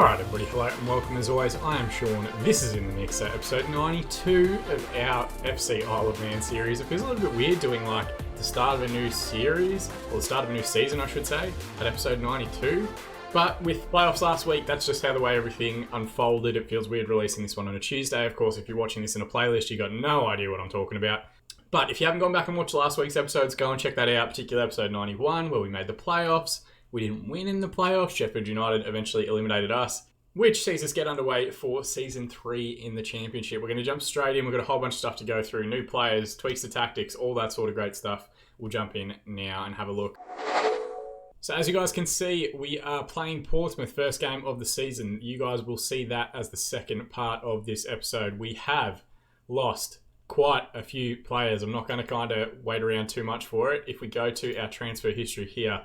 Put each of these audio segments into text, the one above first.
Alright everybody, hello and welcome as always. I am Sean. This is In The Mix, episode 92 of our FC Isle of Man series. It feels a little bit weird doing like the start of a new series, or the start of a new season I should say, at episode 92. But with playoffs last week, that's just how the way everything unfolded. It feels weird releasing this one on a Tuesday. Of course, if you're watching this in a playlist, you got no idea what I'm talking about. But if you haven't gone back and watched last week's episodes, go and check that out, particularly episode 91, where we made the playoffs. We didn't win in the playoffs. Sheffield United eventually eliminated us, which sees us get underway for Season 3 in the Championship. We're going to jump straight in. We've got a whole bunch of stuff to go through. New players, tweaks to tactics, all that sort of great stuff. We'll jump in now and have a look. So as you guys can see, we are playing Portsmouth, first game of the season. You guys will see that as the second part of this episode. We have lost quite a few players. I'm not going to kind of wait around too much for it. If we go to our transfer history here,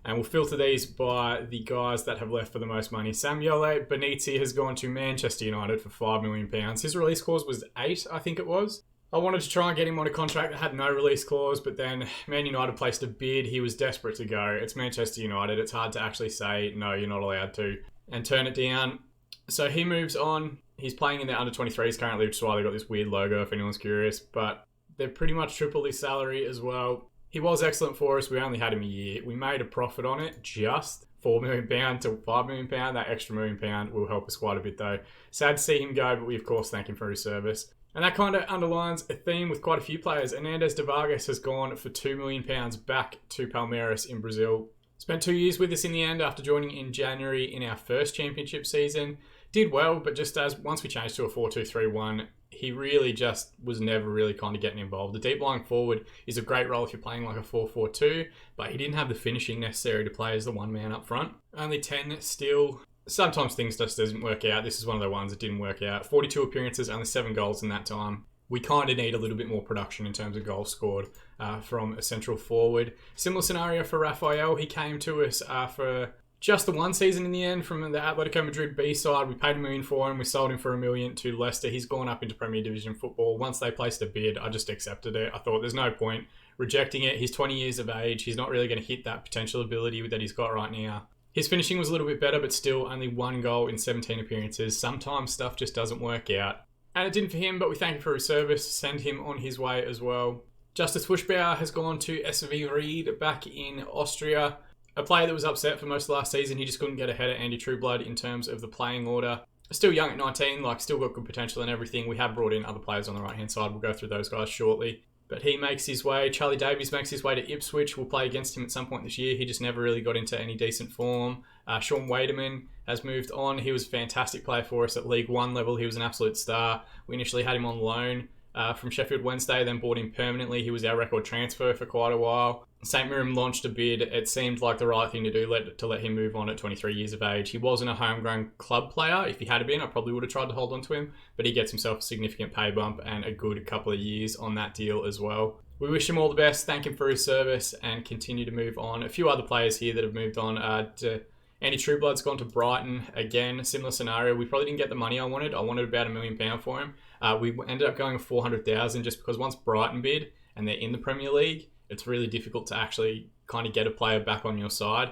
and we'll filter these by the guys that have left for the most money. Samuele Benizzi has gone to Manchester United for £5 million. His release clause was 8, I think it was. I wanted to try and get him on a contract that had no release clause, but then Man United placed a bid. He was desperate to go. It's Manchester United. It's hard to actually say, no, you're not allowed to, and turn it down. So he moves on. He's playing in their under-23s currently, which is why they got this weird logo, if anyone's curious. But they're pretty much triple his salary as well. He was excellent for us. We only had him a year. We made a profit on it, just £4 million to £5 million. That extra £1 million will help us quite a bit though. Sad to see him go, but we of course thank him for his service. And that kind of underlines a theme with quite a few players. Hernandez de Vargas has gone for £2 million back to Palmeiras in Brazil. Spent 2 years with us in the end after joining in January in our first championship season. Did well, but just as once we changed to a 4-2-3-1, he really just was never really kind of getting involved. The deep lying forward is a great role if you're playing like a 4-4-2, but he didn't have the finishing necessary to play as the one man up front. Only 10 still. Sometimes things just doesn't work out. This is one of the ones that didn't work out. 42 appearances, only 7 goals in that time. We kind of need a little bit more production in terms of goals scored from a central forward. Similar scenario for Rafael. He came to us for just the one season in the end from the Atletico Madrid B side. We paid $1 million for him. We sold him for $1 million to Leicester. He's gone up into Premier Division football. Once they placed a bid, I just accepted it. I thought there's no point rejecting it. He's 20 years of age. He's not really going to hit that potential ability that he's got right now. His finishing was a little bit better, but still only 1 goal in 17 appearances. Sometimes stuff just doesn't work out. And it didn't for him, but we thank him for his service. Send him on his way as well. Justice Fuschbauer has gone to SV Ried back in Austria. A player that was upset for most of last season. He just couldn't get ahead of Andy Trueblood in terms of the playing order. Still young at 19, still got good potential and everything. We have brought in other players on the right-hand side. We'll go through those guys shortly. But he makes his way. Charlie Davies makes his way to Ipswich. We'll play against him at some point this year. He just never really got into any decent form. Sean Waderman has moved on. He was a fantastic player for us at League One level. He was an absolute star. We initially had him on loan from Sheffield Wednesday, then bought him permanently. He was our record transfer for quite a while. St Mirren launched a bid. It seemed like the right thing to do to let him move on at 23 years of age. He wasn't a homegrown club player. If he had been, I probably would have tried to hold on to him, but he gets himself a significant pay bump and a good couple of years on that deal as well. We wish him all the best, thank him for his service, and continue to move on. A few other players here that have moved on. Andy Trueblood's gone to Brighton. Again, similar scenario. We probably didn't get the money I wanted. I wanted about £1 million for him. We ended up going $400,000 just because once Brighton bid and they're in the Premier League, it's really difficult to actually kind of get a player back on your side.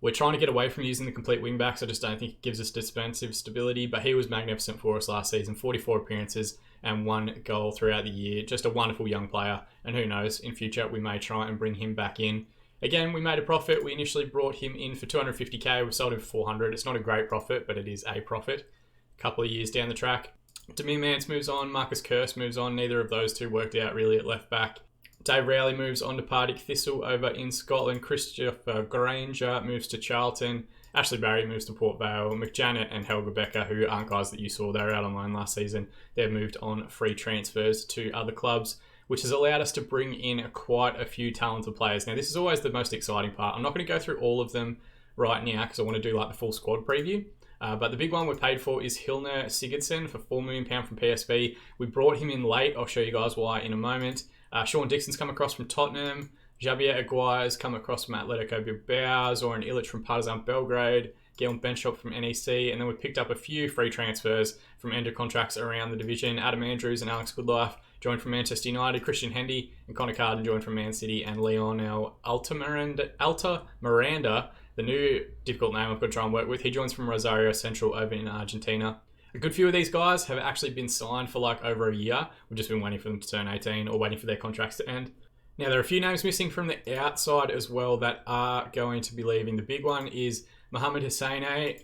We're trying to get away from using the complete wing backs. I just don't think it gives us defensive stability, but he was magnificent for us last season. 44 appearances and 1 goal throughout the year. Just a wonderful young player, and who knows, in future we may try and bring him back in. Again, we made a profit. We initially brought him in for $250,000. We sold him for $400,000. It's not a great profit, but it is a profit. A couple of years down the track. Demir Mance moves on. Marcus Kirst moves on. Neither of those two worked out really at left back. Dave Rowley moves on to Partick Thistle over in Scotland. Christopher Granger moves to Charlton. Ashley Barry moves to Port Vale. McJanet and Helga Becker, who aren't guys that you saw, they were out on loan last season. They've moved on free transfers to other clubs, which has allowed us to bring in quite a few talented players. Now, this is always the most exciting part. I'm not going to go through all of them right now because I want to do the full squad preview. But the big one we're paid for is Hilner Sigurdsson for £4 million from PSV. We brought him in late. I'll show you guys why in a moment. Sean Dixon's come across from Tottenham. Javier Aguirre's come across from Atletico Bilbao. Zoran Ilic from Partizan Belgrade. Galen Benchop from NEC. And then we picked up a few free transfers from end of contracts around the division. Adam Andrews and Alex Goodlife joined from Manchester United. Christian Hendy and Connor Carden joined from Man City. And Lionel Alta Miranda the new difficult name I've got to try and work with. He joins from Rosario Central over in Argentina. A good few of these guys have actually been signed for like over a year. We've just been waiting for them to turn 18 or waiting for their contracts to end. Now, there are a few names missing from the outside as well that are going to be leaving. The big one is Mohamed Hosseini.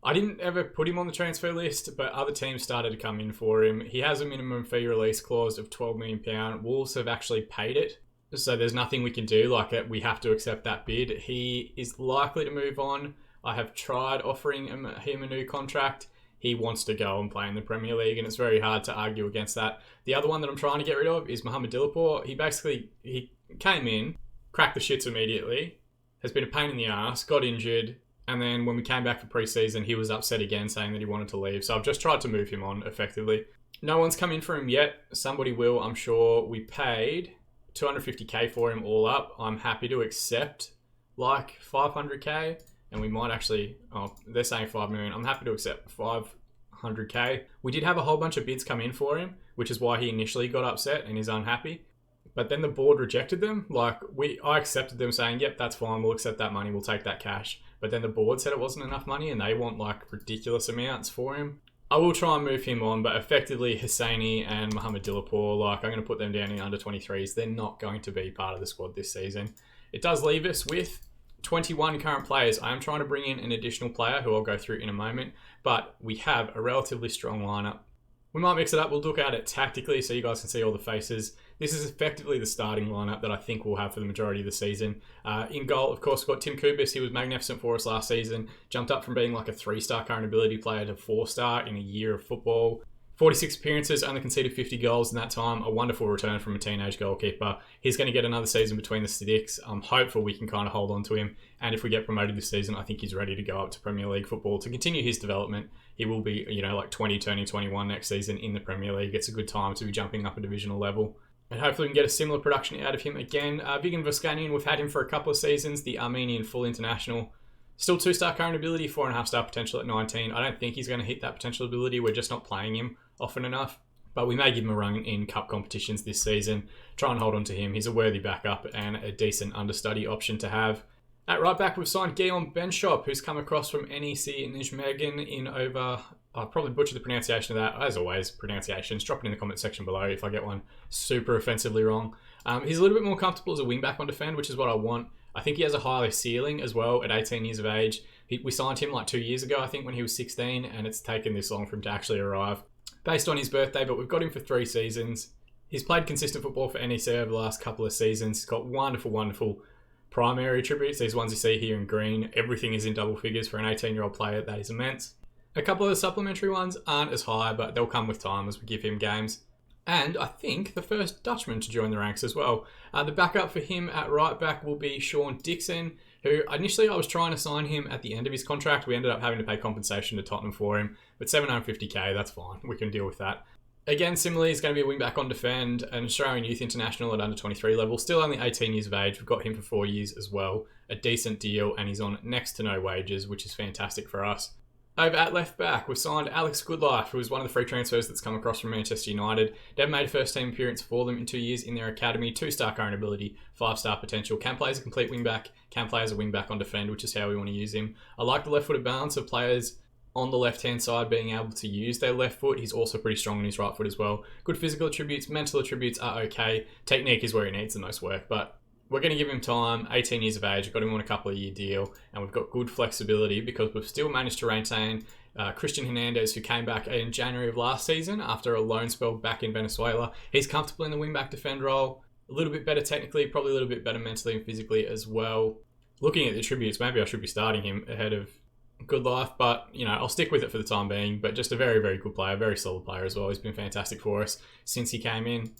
I didn't ever put him on the transfer list, but other teams started to come in for him. He has a minimum fee release clause of £12 million. Wolves have actually paid it, so there's nothing we can do. We have to accept that bid. He is likely to move on. I have tried offering him a new contract. He wants to go and play in the Premier League, and it's very hard to argue against that. The other one that I'm trying to get rid of is Mohamed Dilipur. He came in, cracked the shits immediately, has been a pain in the ass, got injured, and then when we came back for pre-season, he was upset again, saying that he wanted to leave. So I've just tried to move him on, effectively. No one's come in for him yet. Somebody will, I'm sure. We paid $250K for him all up. I'm happy to accept like $500K. And we might actually, they're saying $5 million. I'm happy to accept $500K. We did have a whole bunch of bids come in for him, which is why he initially got upset and is unhappy. But then the board rejected them. I accepted them saying, yep, that's fine. We'll accept that money. We'll take that cash. But then the board said it wasn't enough money and they want ridiculous amounts for him. I will try and move him on, but effectively Hosseini and Mohamed Dilipur, I'm going to put them down in under 23s. They're not going to be part of the squad this season. It does leave us with 21 current players. I am trying to bring in an additional player who I'll go through in a moment, but we have a relatively strong lineup. We might mix it up. We'll look at it tactically so you guys can see all the faces. This is effectively the starting lineup that I think we'll have for the majority of the season. In goal, of course, we've got Tim Kubis. He was magnificent for us last season. Jumped up from being like a 3-star current ability player to 4-star in a year of football. 46 appearances, only conceded 50 goals in that time. A wonderful return from a teenage goalkeeper. He's going to get another season between the sticks. I'm hopeful we can kind of hold on to him. And if we get promoted this season, I think he's ready to go up to Premier League football to continue his development. He will be, 20, turning 21 next season in the Premier League. It's a good time to be jumping up a divisional level. And hopefully we can get a similar production out of him again. Vigan Voskanian, we've had him for a couple of seasons. The Armenian full international. Still 2-star current ability, 4.5-star potential at 19. I don't think he's going to hit that potential ability. We're just not playing him often enough. But we may give him a run in cup competitions this season. Try and hold on to him. He's a worthy backup and a decent understudy option to have. At right back, we've signed Guillaume Benchop, who's come across from NEC Nijmegen in over... I'll probably butcher the pronunciation of that. As always, pronunciations. Drop it in the comment section below if I get one super offensively wrong. He's a little bit more comfortable as a wing-back on defend, which is what I want. I think he has a higher ceiling as well at 18 years of age. We signed him 2 years ago, I think, when he was 16, and it's taken this long for him to actually arrive. Based on his birthday, but we've got him for 3 seasons. He's played consistent football for NEC over the last couple of seasons. He's got wonderful primary attributes. These ones you see here in green. Everything is in double figures for an 18-year-old player. That is immense. A couple of the supplementary ones aren't as high, but they'll come with time as we give him games. And I think the first Dutchman to join the ranks as well. The backup for him at right back will be Sean Dixon, who initially I was trying to sign him at the end of his contract. We ended up having to pay compensation to Tottenham for him, but $750K, that's fine. We can deal with that. Again, similarly, he's going to be a wing-back on defend, an Australian youth international at under 23 level, still only 18 years of age. We've got him for 4 years as well. A decent deal, and he's on next to no wages, which is fantastic for us. Over at left back, we've signed Alex Goodlife, who is one of the free transfers that's come across from Manchester United. They've made a first team appearance for them in 2 years in their academy. 2-star current ability, 5-star potential. Can play as a complete wing-back, can play as a wing-back on defend, which is how we want to use him. I like the left-footed balance of players on the left-hand side being able to use their left foot. He's also pretty strong on his right foot as well. Good physical attributes, mental attributes are okay. Technique is where he needs the most work, but we're going to give him time. 18 years of age, got him on a couple of year deal, and we've got good flexibility because we've still managed to retain Christian Hernandez, who came back in January of last season after a loan spell back in Venezuela. He's comfortable in the wing-back defend role, a little bit better technically, probably a little bit better mentally and physically as well. Looking at the attributes, maybe I should be starting him ahead of Goodlife, but I'll stick with it for the time being. But just a very, very good player, very solid player as well. He's been fantastic for us since he came in.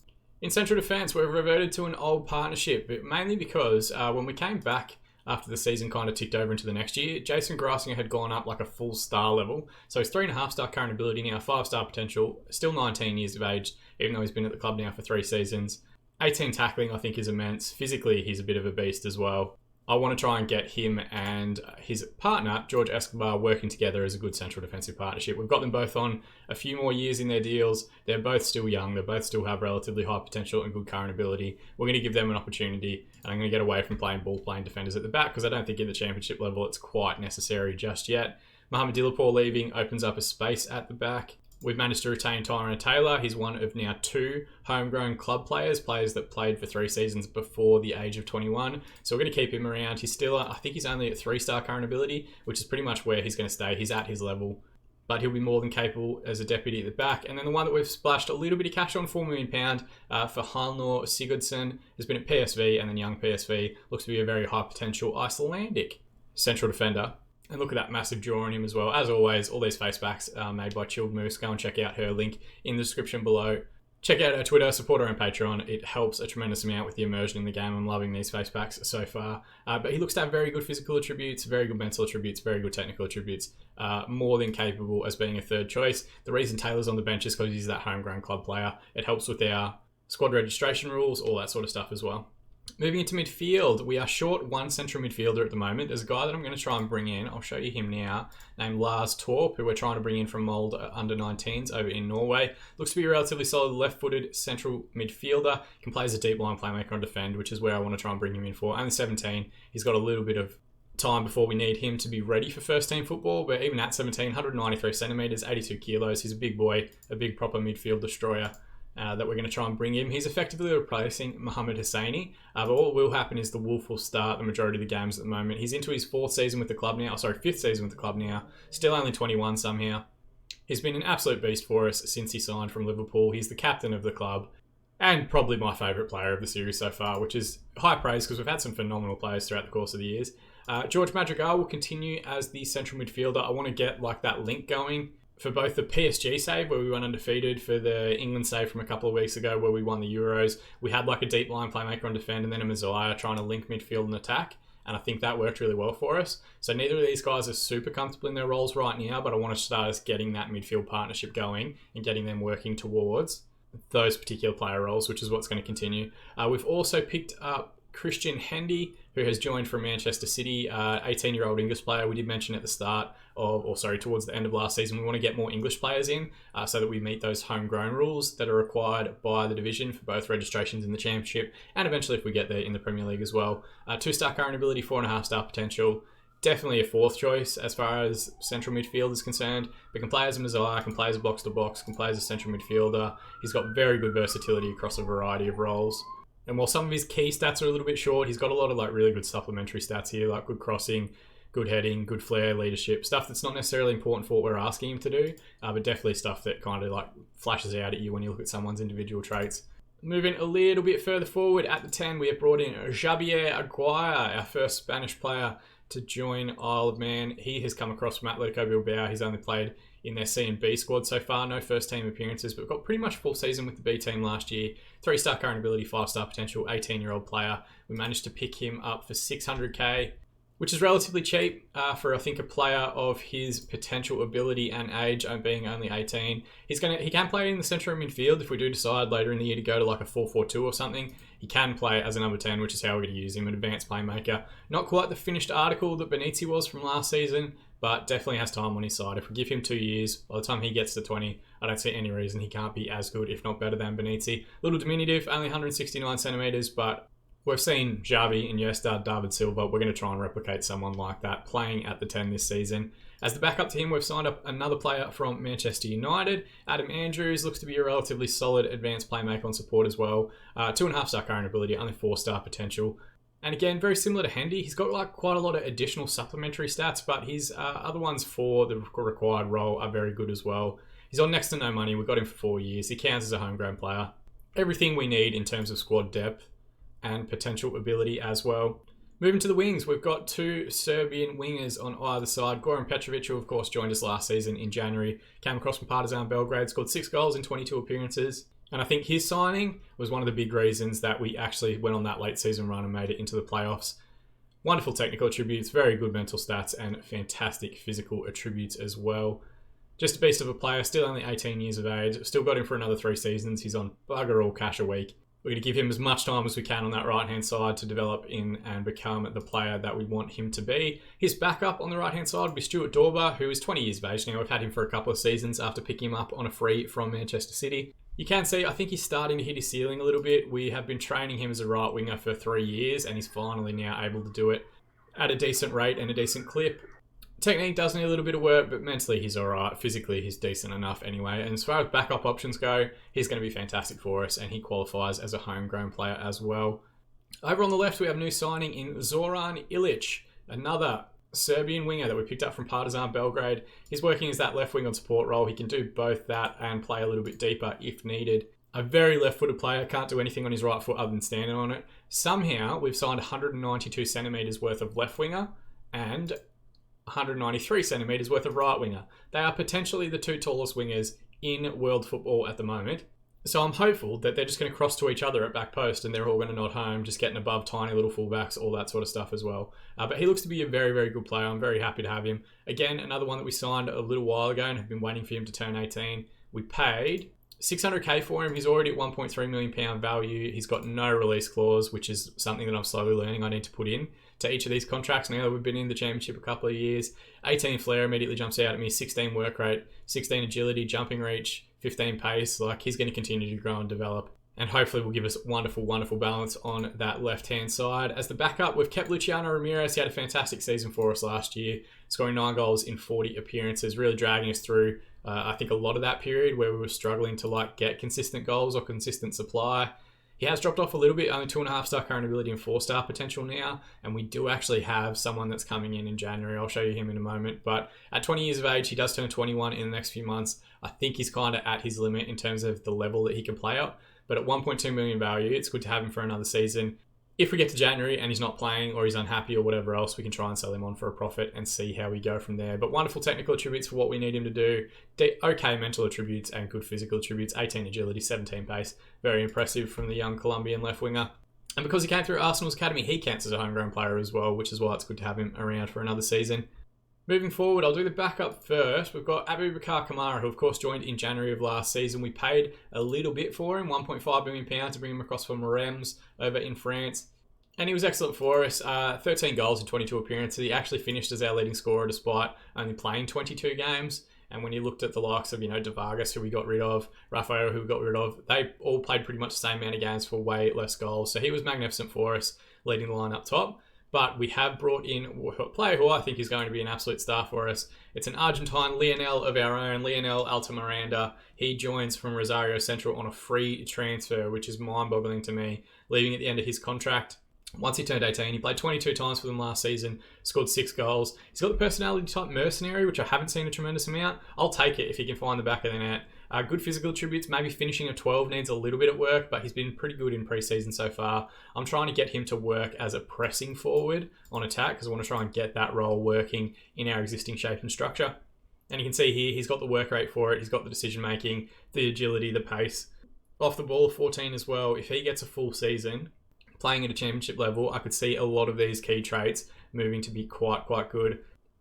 In central defence, we've reverted to an old partnership, but mainly because when we came back after the season kind of ticked over into the next year, Jason Grassinger had gone up like a full star level. So he's 3.5-star current ability now, 5-star potential, still 19 years of age, even though he's been at the club now for 3 seasons. 18 tackling, I think, is immense. Physically, he's a bit of a beast as well. I want to try and get him and his partner, George Escobar, working together as a good central defensive partnership. We've got them both on a few more years in their deals. They're both still young. They both still have relatively high potential and good current ability. We're going to give them an opportunity, and I'm going to get away from playing ball-playing defenders at the back because I don't think at the championship level it's quite necessary just yet. Mohamed Dillapor leaving opens up a space at the back. We've managed to retain Tyrone Taylor. He's one of now 2 homegrown club players that played for 3 seasons before the age of 21. So we're going to keep him around. He's still, I think he's only at 3-star current ability, which is pretty much where he's going to stay. He's at his level, but he'll be more than capable as a deputy at the back. And then the one that we've splashed a little bit of cash on, £4 million for Hjalmar Sigurdsson, has been at PSV and then young PSV. Looks to be a very high potential Icelandic central defender. And look at that massive draw on him as well. As always, all these Facepacks are made by Chilled Moose. Go and check out her link in the description below. Check out her Twitter, support her on Patreon. It helps a tremendous amount with the immersion in the game. I'm loving these Facepacks so far. But he looks to have very good physical attributes, very good mental attributes, very good technical attributes. More than capable as being a third choice. The reason Taylor's on the bench is because he's that homegrown club player. It helps with our squad registration rules, all that sort of stuff as well. Moving into midfield, we are short 1 central midfielder at the moment. There's a guy that I'm going to try and bring in. I'll show you him now, named Lars Torp, who we're trying to bring in from Molde under 19s over in Norway. Looks to be a relatively solid left-footed central midfielder. Can play as a deep line playmaker on defend, which is where I want to try and bring him in for. Only 17. He's got a little bit of time before we need him to be ready for first team football, but even at 17, 193 centimetres, 82 kilos. He's a big boy, a big proper midfield destroyer. That we're going to try and bring him. He's effectively replacing Mohamed Hosseini, but what will happen is the Wolf will start the majority of the games at the moment. He's into his 5th season with the club now, still only 21 somehow. He's been an absolute beast for us since he signed from Liverpool. He's the captain of the club, and probably my favourite player of the series so far, which is high praise because we've had some phenomenal players throughout the course of the years. George Madrigal will continue as the central midfielder. I want to get that link going for both the PSG save, where we went undefeated, for the England save from a couple of weeks ago, where we won the Euros. We had a deep line playmaker on defend, and then a Mazzaya trying to link midfield and attack. And I think that worked really well for us. So neither of these guys are super comfortable in their roles right now, but I want to start us getting that midfield partnership going and getting them working towards those particular player roles, which is what's going to continue. We've also picked up Christian Hendy, who has joined from Manchester City, 18-year-old English player. We did mention at the start towards the end of last season, we want to get more English players in so that we meet those homegrown rules that are required by the division for both registrations in the Championship and eventually if we get there in the Premier League as well. 2-star current ability, 4.5-star potential. Definitely a 4th choice as far as central midfield is concerned, but can play as a Mazzaya, can play as a box-to-box, can play as a central midfielder. He's got very good versatility across a variety of roles. And while some of his key stats are a little bit short, he's got a lot of really good supplementary stats here, like good crossing, good heading, good flair, leadership, stuff that's not necessarily important for what we're asking him to do, but definitely stuff that kind of flashes out at you when you look at someone's individual traits. Moving a little bit further forward, at the 10, we have brought in Javier Aguirre, our first Spanish player to join Isle of Man. He has come across from Atletico Bilbao. He's only played in their C and B squad so far, no first team appearances, but got pretty much full season with the B team last year. 3-star current ability, 5-star potential, 18-year-old player. We managed to pick him up for 600k, which is relatively cheap for, I think, a player of his potential ability and age, being only 18. He can play in the central midfield if we do decide later in the year to go to a 4-4-2 or something. He can play as a number 10, which is how we're going to use him, an advanced playmaker. Not quite the finished article that Benitez was from last season, but definitely has time on his side. If we give him 2 years, by the time he gets to 20, I don't see any reason he can't be as good, if not better than Benitez. A little diminutive, only 169 centimetres, but we've seen Xavi, Iniesta, David Silva. We're going to try and replicate someone like that playing at the 10 this season. As the backup to him, we've signed up another player from Manchester United. Adam Andrews looks to be a relatively solid advanced playmaker on support as well. 2.5-star current ability, only 4-star potential. And again, very similar to Hendy, he's got quite a lot of additional supplementary stats, but his other ones for the required role are very good as well. He's on next to no money. We've got him for 4 years. He counts as a homegrown player. Everything we need in terms of squad depth and potential ability as well. Moving to the wings, we've got 2 Serbian wingers on either side. Goran Petrovic, who of course joined us last season in January, came across from Partizan Belgrade, scored 6 goals in 22 appearances. And I think his signing was one of the big reasons that we actually went on that late season run and made it into the playoffs. Wonderful technical attributes, very good mental stats, and fantastic physical attributes as well. Just a beast of a player, still only 18 years of age. Still got him for another 3 seasons. He's on bugger all cash a week. We're going to give him as much time as we can on that right-hand side to develop in and become the player that we want him to be. His backup on the right-hand side will be Stuart Dorber, who is 20 years of age now. We've had him for a couple of seasons after picking him up on a free from Manchester City. You can see, I think he's starting to hit his ceiling a little bit. We have been training him as a right winger for 3 years, and he's finally now able to do it at a decent rate and a decent clip. Technique does need a little bit of work, but mentally he's alright. Physically he's decent enough anyway. And as far as backup options go, he's going to be fantastic for us, and he qualifies as a homegrown player as well. Over on the left, we have a new signing in Zoran Ilic, another Serbian winger that we picked up from Partizan Belgrade. He's working as that left wing on support role. He can do both that and play a little bit deeper if needed. A very left-footed player, can't do anything on his right foot other than standing on it. Somehow, we've signed 192 centimetres worth of left winger and 193 centimetres worth of right winger. They are potentially the two tallest wingers in world football at the moment. So I'm hopeful that they're just going to cross to each other at back post and they're all going to nod home, just getting above tiny little fullbacks, all that sort of stuff as well. But he looks to be a very, very good player. I'm very happy to have him. Again, another one that we signed a little while ago and have been waiting for him to turn 18. We paid 600k for him. He's already at £1.3 million value. He's got no release clause, which is something that I'm slowly learning I need to put in to each of these contracts now that we've been in the championship a couple of years. 18 flair immediately jumps out at me, 16 work rate, 16 agility, jumping reach, 15 pace. Like, he's going to continue to grow and develop, and hopefully will give us wonderful, wonderful balance on that left-hand side. As the backup, we've kept Luciano Ramirez. He had a fantastic season for us last year, scoring 9 goals in 40 appearances, really dragging us through, I think, a lot of that period where we were struggling to get consistent goals or consistent supply. He has dropped off a little bit, only 2.5-star current ability and 4-star potential now, and we do actually have someone that's coming in January. I'll show you him in a moment, but at 20 years of age, he does turn 21 in the next few months. I think he's kind of at his limit in terms of the level that he can play at, but at 1.2 million value, it's good to have him for another season. If we get to January and he's not playing or he's unhappy or whatever else, we can try and sell him on for a profit and see how we go from there. But wonderful technical attributes for what we need him to do. Okay mental attributes and good physical attributes. 18 agility, 17 pace. Very impressive from the young Colombian left winger. And because he came through Arsenal's academy, he counts as a homegrown player as well, which is why it's good to have him around for another season. Moving forward, I'll do the backup first. We've got Aboubakar Kamara, who of course joined in January of last season. We paid a little bit for him, £1.5 million to bring him across from Reims over in France. And he was excellent for us. 13 goals in 22 appearances. He actually finished as our leading scorer despite only playing 22 games. And when you looked at the likes of, De Vargas, who we got rid of, Rafael, who we got rid of, they all played pretty much the same amount of games for way less goals. So he was magnificent for us, leading the line up top. But we have brought in a player who I think is going to be an absolute star for us. It's an Argentine, Lionel of our own, Lionel Altamiranda. He joins from Rosario Central on a free transfer, which is mind-boggling to me, leaving at the end of his contract. Once he turned 18, he played 22 times for them last season, scored 6 goals. He's got the personality type mercenary, which I haven't seen a tremendous amount. I'll take it if he can find the back of the net. Good physical attributes, maybe finishing a 12 needs a little bit of work, but he's been pretty good in pre-season so far. I'm trying to get him to work as a pressing forward on attack because I want to try and get that role working in our existing shape and structure. And you can see here, he's got the work rate for it. He's got the decision making, the agility, the pace. Off the ball, 14 as well. If he gets a full season playing at a championship level, I could see a lot of these key traits moving to be quite good.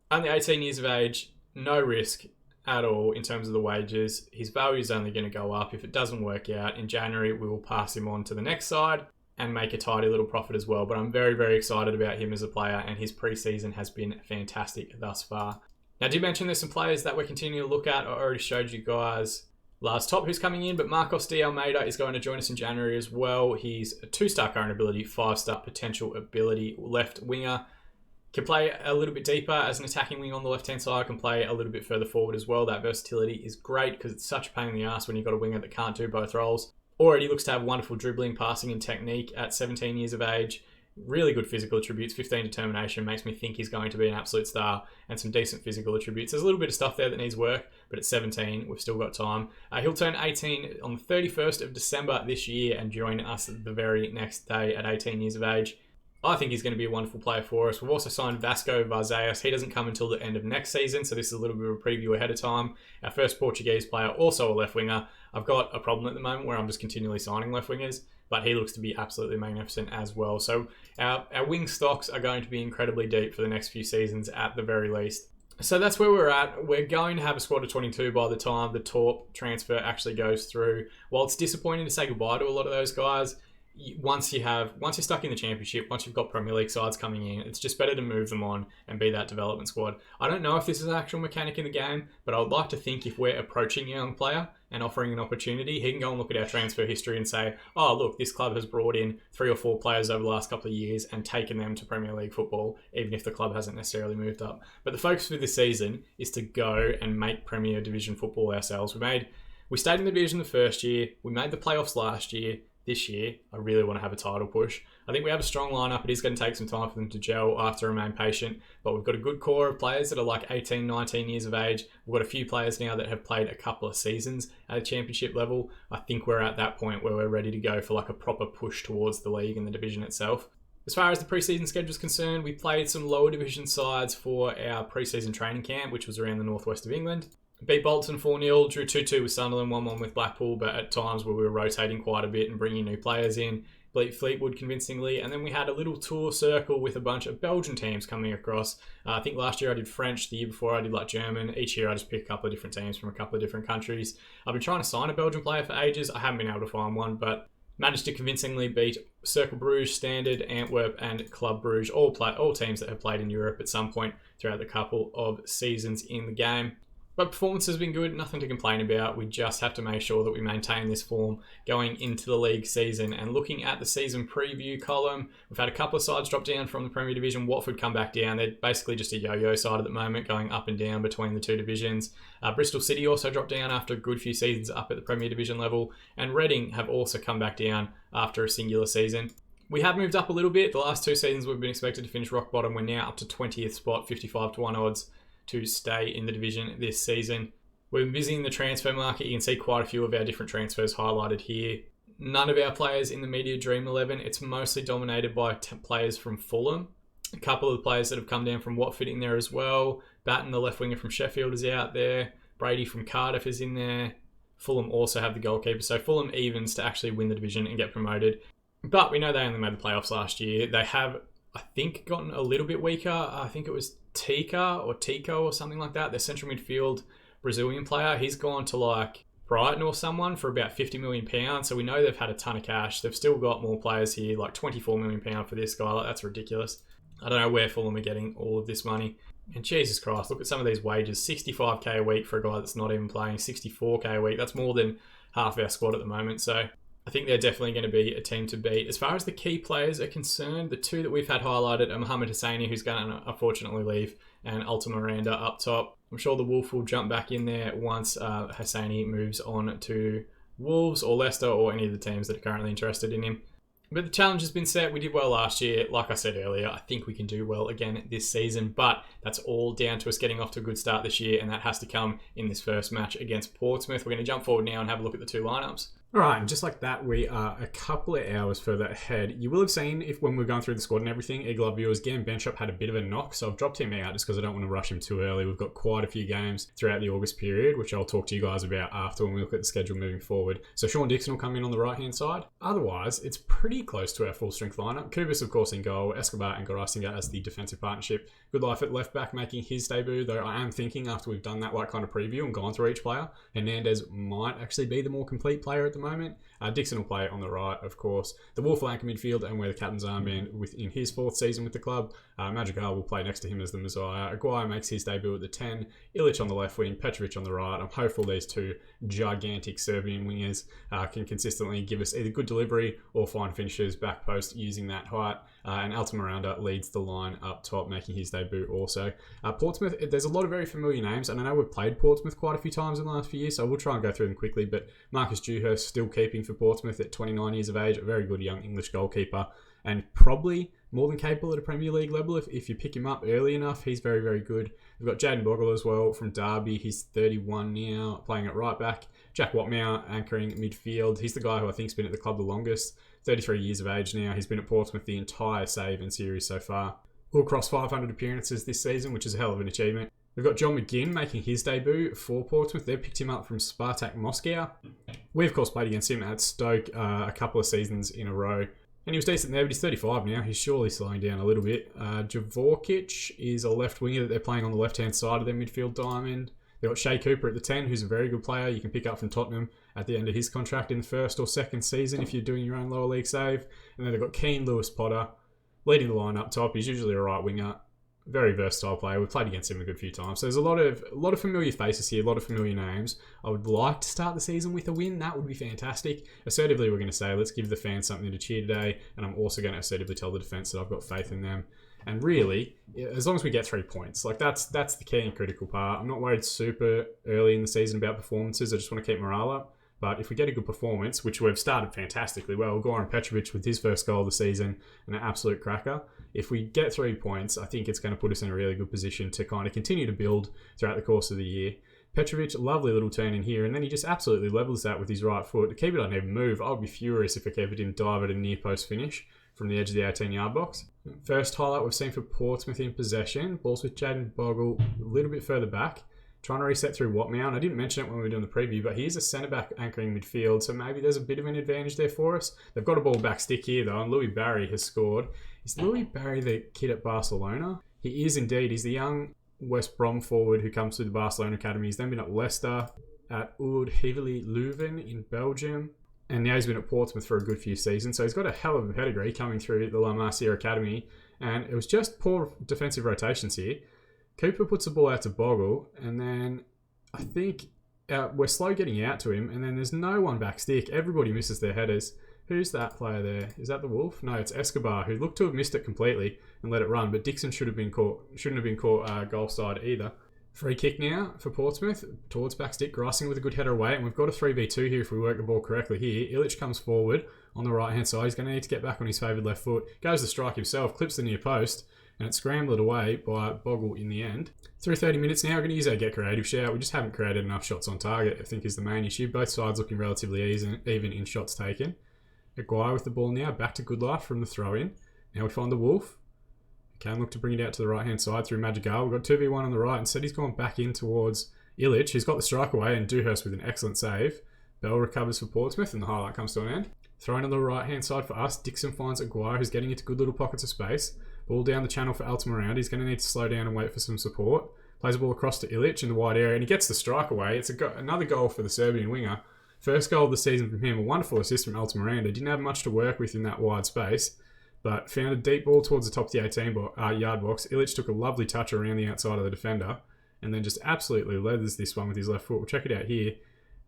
Only 18 years of age, no risk at all in terms of the wages. His value is only going to go up. If it doesn't work out in January, we will pass him on to the next side and make a tidy little profit as well. But I'm very excited about him as a player, and his pre-season has been fantastic thus far. Now, I did mention there's some players that we're continuing to look at. I already showed you guys last top who's coming in, but Marcos de Almeida is going to join us in January as well. He's a 2-star current ability, 5-star potential ability, left winger. Can play a little bit deeper as an attacking wing on the left-hand side, can play a little bit further forward as well. That versatility is great because it's such a pain in the ass when you've got a winger that can't do both roles. Already looks to have wonderful dribbling, passing and technique at 17 years of age. Really good physical attributes, 15 determination, makes me think he's going to be an absolute star, and some decent physical attributes. There's a little bit of stuff there that needs work, but at 17, we've still got time. He'll turn 18 on the 31st of December this year and join us the very next day at 18 years of age. I think he's going to be a wonderful player for us. We've also signed Vasco Varzeas. He doesn't come until the end of next season, so this is a little bit of a preview ahead of time. Our first Portuguese player, also a left winger. I've got a problem at the moment where I'm just continually signing left wingers, but he looks to be absolutely magnificent as well. So our wing stocks are going to be incredibly deep for the next few seasons at the very least. So that's where we're at. We're going to have a squad of 22 by the time the Torp transfer actually goes through. While it's disappointing to say goodbye to a lot of those guys, once you're stuck in the championship, once you've got Premier League sides coming in, it's just better to move them on and be that development squad. I don't know if this is an actual mechanic in the game, but I would like to think if we're approaching a young player and offering an opportunity, he can go and look at our transfer history and say, oh, look, this club has brought in 3 or 4 players over the last couple of years and taken them to Premier League football, even if the club hasn't necessarily moved up. But the focus for this season is to go and make Premier Division football ourselves. We stayed in the division the first year. We made the playoffs last year. This year, I really want to have a title push. I think we have a strong lineup. It is going to take some time for them to gel. I have to remain patient. But we've got a good core of players that are like 18, 19 years of age. We've got a few players now that have played a couple of seasons at a championship level. I think we're at that point where we're ready to go for like a proper push towards the league and the division itself. As far as the preseason schedule is concerned, we played some lower division sides for our preseason training camp, which was around the northwest of England. Beat Bolton 4-0, drew 2-2 with Sunderland, 1-1 with Blackpool, but at times where we were rotating quite a bit and bringing new players in. Beat Fleetwood convincingly, and then we had a little tour circle with a bunch of Belgian teams coming across. I think last year I did French, the year before I did like German. Each year I just pick a couple of different teams from a couple of different countries. I've been trying to sign a Belgian player for ages. I haven't been able to find one, but managed to convincingly beat Cercle Bruges, Standard, Antwerp, and Club Bruges, all teams that have played in Europe at some point throughout the couple of seasons in the game. But performance has been good, nothing to complain about. We just have to make sure that we maintain this form going into the league season. And looking at the season preview column, we've had a couple of sides drop down from the Premier Division. Watford come back down. They're basically just a yo-yo side at the moment, going up and down between the two divisions. Bristol City also dropped down after a good few seasons up at the Premier Division level. And Reading have also come back down after a singular season. We have moved up a little bit. The last 2 seasons we've been expected to finish rock bottom. We're now up to 20th spot, 55-1 odds to stay in the division this season. We've been busy in the transfer market. You can see quite a few of our different transfers highlighted here. None of our players in the Media Dream 11. It's mostly dominated by players from Fulham. A couple of the players that have come down from Watford in there as well. Batten, the left winger from Sheffield, is out there. Brady from Cardiff is in there. Fulham also have the goalkeeper. So Fulham evens to actually win the division and get promoted. But we know they only made the playoffs last year. They have, I think, gotten a little bit weaker. I think it was Tico or something like that. Their central midfield Brazilian player. He's gone to like Brighton or someone for about £50 million. So we know they've had a ton of cash. They've still got more players here, like £24 million for this guy. Like, that's ridiculous. I don't know where Fulham are getting all of this money. And Jesus Christ, look at some of these wages. 65k a week for a guy that's not even playing. 64k a week. That's more than half our squad at the moment. So I think they're definitely going to be a team to beat. As far as the key players are concerned, the 2 that we've had highlighted are Mohamed Hosseini, who's going to unfortunately leave, and Alta Miranda up top. I'm sure the Wolf will jump back in there once Hosseini moves on to Wolves or Leicester or any of the teams that are currently interested in him. But the challenge has been set. We did well last year. Like I said earlier, I think we can do well again this season. But that's all down to us getting off to a good start this year, and that has to come in this first match against Portsmouth. We're going to jump forward now and have a look at the 2 lineups. All right, and just like that, we are a couple of hours further ahead. You will have seen, if when we're going through the squad and everything, Eagle Eye viewers, Gam Benchop had a bit of a knock, so I've dropped him out just because I don't want to rush him too early. We've got quite a few games throughout the August period, which I'll talk to you guys about after when we look at the schedule moving forward. So Sean Dixon will come in on the right-hand side. Otherwise, it's pretty close to our full-strength lineup. Kubis, of course, in goal. Escobar and Garasinger as the defensive partnership. Good Life at left-back making his debut, though I am thinking after we've done that like kind of preview and gone through each player, Hernandez might actually be the more complete player at the moment. Dixon will play on the right, of course. The Wolf will anchor midfield and wear the captain's armband in his 4th season with the club. Madrigal will play next to him as the Messiah. Aguirre makes his debut at the 10. Ilic on the left wing, Petrovic on the right. I'm hopeful these 2 gigantic Serbian wingers can consistently give us either good delivery or find finishes back post using that height. And Alta Miranda leads the line up top, making his debut also. Portsmouth, there's a lot of very familiar names, and I know we've played Portsmouth quite a few times in the last few years, so we'll try and go through them quickly. But Marcus Dewhurst still keeping for Portsmouth at 29 years of age, a very good young English goalkeeper, and probably more than capable at a Premier League level if you pick him up early enough. He's very, very good. We've got Jaden Bogle as well from Derby. He's 31 now, playing at right back. Jack Watmow anchoring midfield. He's the guy who I think's been at the club the longest. 33 years of age now. He's been at Portsmouth the entire save and series so far. Will cross 500 appearances this season, which is a hell of an achievement. We've got John McGinn making his debut for Portsmouth. They've picked him up from Spartak Moscow. We, of course, played against him at Stoke a couple of seasons in a row. And he was decent there, but he's 35 now. He's surely slowing down a little bit. Javorkic is a left winger that they're playing on the left-hand side of their midfield diamond. They've got Shea Cooper at the 10, who's a very good player. You can pick up from Tottenham at the end of his contract in the first or second season if you're doing your own lower league save. And then they've got Keane Lewis Potter leading the line up top. He's usually a right winger. Very versatile player. We've played against him a good few times. So there's a lot of familiar faces here, a lot of familiar names. I would like to start the season with a win. That would be fantastic. Assertively, we're going to say, let's give the fans something to cheer today. And I'm also going to assertively tell the defence that I've got faith in them. And really, as long as we get 3 points, like that's the key and critical part. I'm not worried super early in the season about performances. I just want to keep morale up. But if we get a good performance, which we've started fantastically well, Goran Petrovic with his first goal of the season, an absolute cracker. If we get 3 points, I think it's going to put us in a really good position to kind of continue to build throughout the course of the year. Petrovic, lovely little turn in here, and then he just absolutely levels that with his right foot. The keeper doesn't even move. I would be furious if a keeper didn't dive at a near post finish from the edge of the 18-yard box. First highlight we've seen for Portsmouth in possession. Ball's with Jaden Bogle a little bit further back. Trying to reset through Watmow. I didn't mention it when we were doing the preview, but he's a centre-back anchoring midfield, so maybe there's a bit of an advantage there for us. They've got a ball back stick here, though, and Louis Barry has scored. Is Louis Barry the kid at Barcelona? He is indeed. He's the young West Brom forward who comes through the Barcelona Academy. He's then been at Leicester, at Oud Heverlee Leuven in Belgium, and now he's been at Portsmouth for a good few seasons, so he's got a hell of a pedigree coming through the La Masia Academy, and it was just poor defensive rotations here. Cooper puts the ball out to Bogle, and then I think we're slow getting out to him, and then there's no one back stick. Everybody misses their headers. Who's that player there? Is that the Wolf? No, it's Escobar, who looked to have missed it completely and let it run, but Dixon shouldn't have been caught goal side either. Free kick now for Portsmouth, towards back stick, Greising with a good header away, and we've got a 3v2 here if we work the ball correctly here. Illich comes forward on the right-hand side. He's going to need to get back on his favoured left foot. Goes to strike himself, clips the near post, and it's scrambled away by Bogle in the end. Through 30 minutes now, we're going to use our get creative shout. We just haven't created enough shots on target, I think is the main issue. Both sides looking relatively even in shots taken. Aguirre with the ball now, back to Goodlife from the throw-in. Now we find the Wolf. Can look to bring it out to the right-hand side through Madrigal. We've got 2v1 on the right. Instead, he's gone back in towards Illich. He's got the strike away, and Dewhurst with an excellent save. Bell recovers for Portsmouth, and the highlight comes to an end. Thrown on the right-hand side for us. Dixon finds Aguirre, who's getting into good little pockets of space. Ball down the channel for Altamiranda. He's going to need to slow down and wait for some support. Plays the ball across to Illich in the wide area, and he gets the strike away. It's another goal for the Serbian winger. First goal of the season from him. A wonderful assist from Altamiranda. Didn't have much to work with in that wide space, but found a deep ball towards the top of the 18-yard box. Illich took a lovely touch around the outside of the defender, and then just absolutely leathers this one with his left foot. We'll check it out here.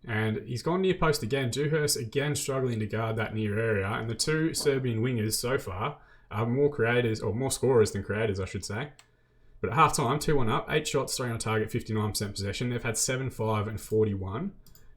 And he's gone near post again. Dewhurst again struggling to guard that near area, and the two Serbian wingers so far are more creators, or more scorers than creators, I should say. But at half-time, 2-1 up, 8 shots, 3 on target, 59% possession. They've had 7, 5, and 41.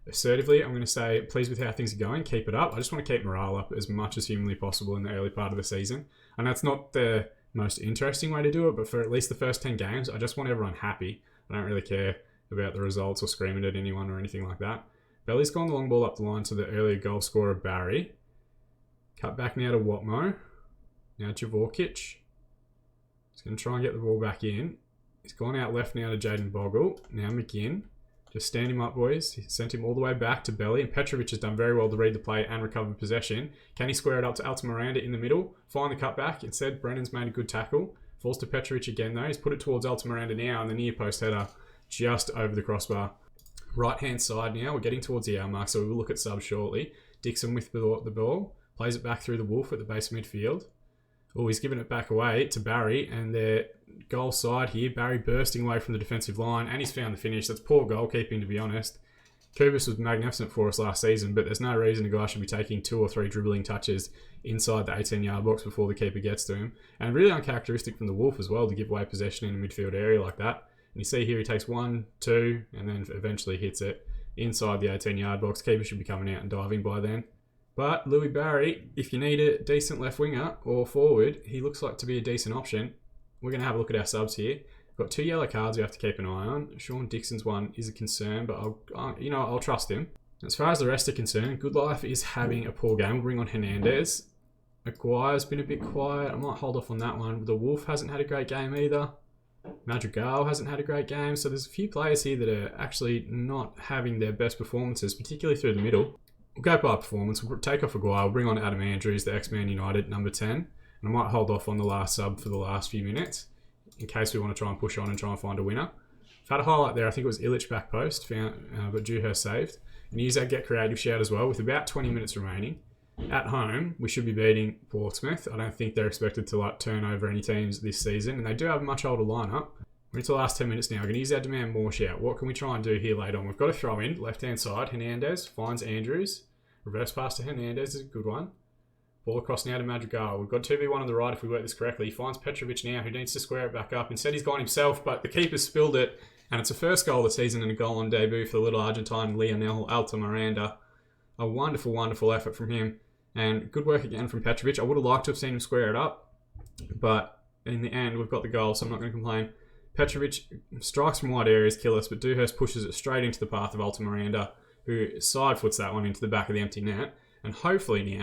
Assertively, I'm going to say, pleased with how things are going, keep it up. I just want to keep morale up as much as humanly possible in the early part of the season. And that's not the most interesting way to do it, but for at least the first 10 games, I just want everyone happy. I don't really care about the results or screaming at anyone or anything like that. Belly's gone the long ball up the line to the earlier goal scorer, Barry. Cut back now to Watmo. Now Javorkic. He's going to try and get the ball back in. He's gone out left now to Jaden Bogle. Now McGinn. Just stand him up, boys. He sent him all the way back to Belly, and Petrovic has done very well to read the play and recover possession. Can he square it up to Altamiranda in the middle? Find the cutback. Instead, Brennan's made a good tackle. Falls to Petrovic again, though. He's put it towards Altamiranda now, and the near post header just over the crossbar. Right-hand side now. We're getting towards the hour mark, so we will look at subs shortly. Dixon with the ball. Plays it back through the Wolf at the base of midfield. Oh, he's given it back away to Barry, and their goal side here, Barry bursting away from the defensive line, and he's found the finish. That's poor goalkeeping, to be honest. Kubis was magnificent for us last season, but there's no reason a guy should be taking 2 or 3 dribbling touches inside the 18-yard box before the keeper gets to him. And really uncharacteristic from the Wolf as well to give away possession in the midfield area like that. And you see here he takes 1, 2, and then eventually hits it inside the 18-yard box. Keeper should be coming out and diving by then. But Louis Barry, if you need a decent left winger or forward, he looks like to be a decent option. We're going to have a look at our subs here. We've got 2 yellow cards we have to keep an eye on. Sean Dixon's one is a concern, but I'll trust him. As far as the rest are concerned, Goodlife is having a poor game. We'll bring on Hernandez. Aguire's been a bit quiet. I might hold off on that one. The Wolf hasn't had a great game either. Madrigal hasn't had a great game. So there's a few players here that are actually not having their best performances, particularly through the middle. We'll go by performance. We'll take off Aguirre. We'll bring on Adam Andrews, the X-Man United, number 10. And I might hold off on the last sub for the last few minutes in case we want to try and push on and try and find a winner. Had a highlight there, I think it was Illich back post, but Dewhurst saved. And he used that get creative shout as well with about 20 minutes remaining. At home, we should be beating Portsmouth. I don't think they're expected to turn over any teams this season, and they do have a much older lineup. We're into the last 10 minutes now. We're going to use our demand more shout. What can we try and do here later on? We've got a throw in, left-hand side. Hernandez finds Andrews. Reverse pass to Hernandez is a good one. Ball across now to Madrigal. We've got 2v1 on the right if we work this correctly. He finds Petrovic now, who needs to square it back up. Instead, he's gone himself, but the keeper spilled it, and it's a first goal of the season and a goal on debut for the little Argentine Lionel Altamiranda. A wonderful, wonderful effort from him, and good work again from Petrovic. I would have liked to have seen him square it up, but in the end, we've got the goal, so I'm not going to complain. Petrovic strikes from wide areas, kill us, but Dewhurst pushes it straight into the path of Altamiranda, who side foots that one into the back of the empty net. And hopefully,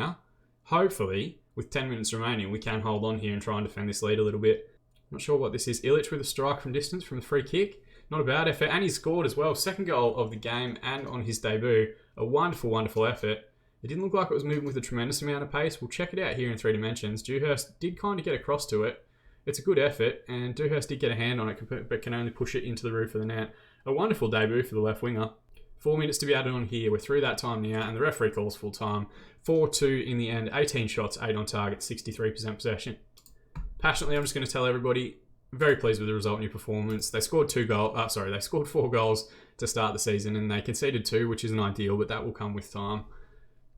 with 10 minutes remaining, we can hold on here and try and defend this lead a little bit. Not sure what this is. Illich with a strike from distance from the free kick. Not a bad effort, and he scored as well. Second goal of the game and on his debut. A wonderful, wonderful effort. It didn't look like it was moving with a tremendous amount of pace. We'll check it out here in 3 dimensions. Dewhurst did kind of get across to it. It's a good effort, and Dewhurst did get a hand on it, but can only push it into the roof of the net. A wonderful debut for the left winger. 4 minutes to be added on here. We're through that time now, and the referee calls full time. 4-2 in the end. 18 shots, 8 on target, 63% possession. Passionately, I'm just going to tell everybody, very pleased with the result in your performance. They scored 4 goals to start the season, and they conceded 2, which isn't ideal, but that will come with time.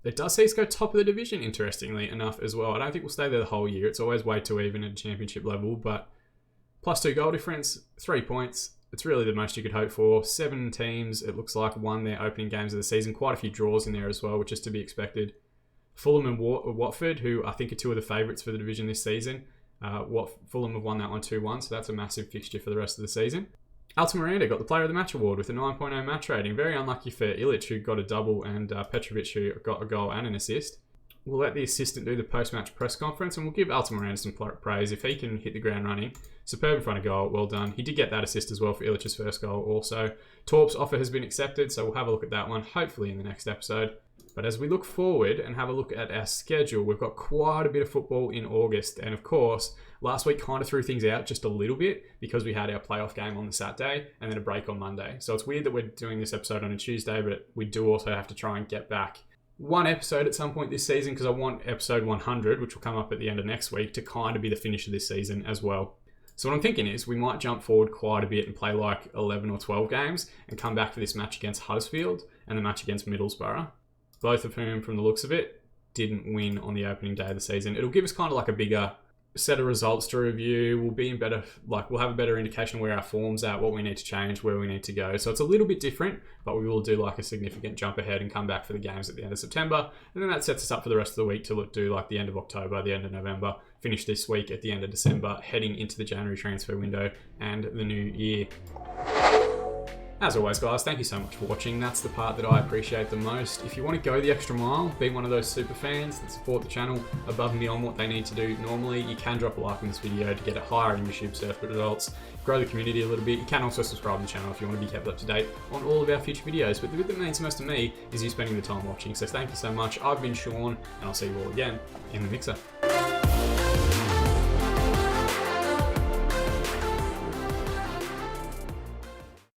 It does see us go top of the division, interestingly enough, as well. I don't think we'll stay there the whole year. It's always way too even at championship level, but +2 goal difference, 3 points. It's really the most you could hope for. 7 teams, it looks like, won their opening games of the season. Quite a few draws in there as well, which is to be expected. Fulham and Watford, who I think are 2 of the favourites for the division this season. Fulham have won that one 2-1, so that's a massive fixture for the rest of the season. Altamiranda got the Player of the Match award with a 9.0 match rating. Very unlucky for Illich, who got a double, and Petrovic, who got a goal and an assist. We'll let the assistant do the post-match press conference, and we'll give Altamiranda some praise. If he can hit the ground running, superb in front of goal, well done. He did get that assist as well for Illich's first goal also. Torp's offer has been accepted, so we'll have a look at that one, hopefully in the next episode. But as we look forward and have a look at our schedule, we've got quite a bit of football in August. And of course, last week kind of threw things out just a little bit because we had our playoff game on the Saturday and then a break on Monday. So it's weird that we're doing this episode on a Tuesday, but we do also have to try and get back one episode at some point this season because I want episode 100, which will come up at the end of next week, to kind of be the finish of this season as well. So what I'm thinking is we might jump forward quite a bit and play like 11 or 12 games and come back for this match against Huddersfield and the match against Middlesbrough. Both of whom, from the looks of it, didn't win on the opening day of the season. It'll give us kind of like a bigger set of results to review. We'll have a better indication of where our form's at, what we need to change, where we need to go. So it's a little bit different, but we will do like a significant jump ahead and come back for the games at the end of September. And then that sets us up for the rest of the week to do like the end of October, the end of November, finish this week at the end of December, heading into the January transfer window and the new year. As always, guys, thank you so much for watching. That's the part that I appreciate the most. If you want to go the extra mile, be one of those super fans that support the channel above and beyond what they need to do normally, you can drop a like on this video to get it higher in YouTube search results, grow the community a little bit. You can also subscribe to the channel if you want to be kept up to date on all of our future videos. But the bit that means most to me is you spending the time watching. So thank you so much. I've been Sean, and I'll see you all again in the mixer.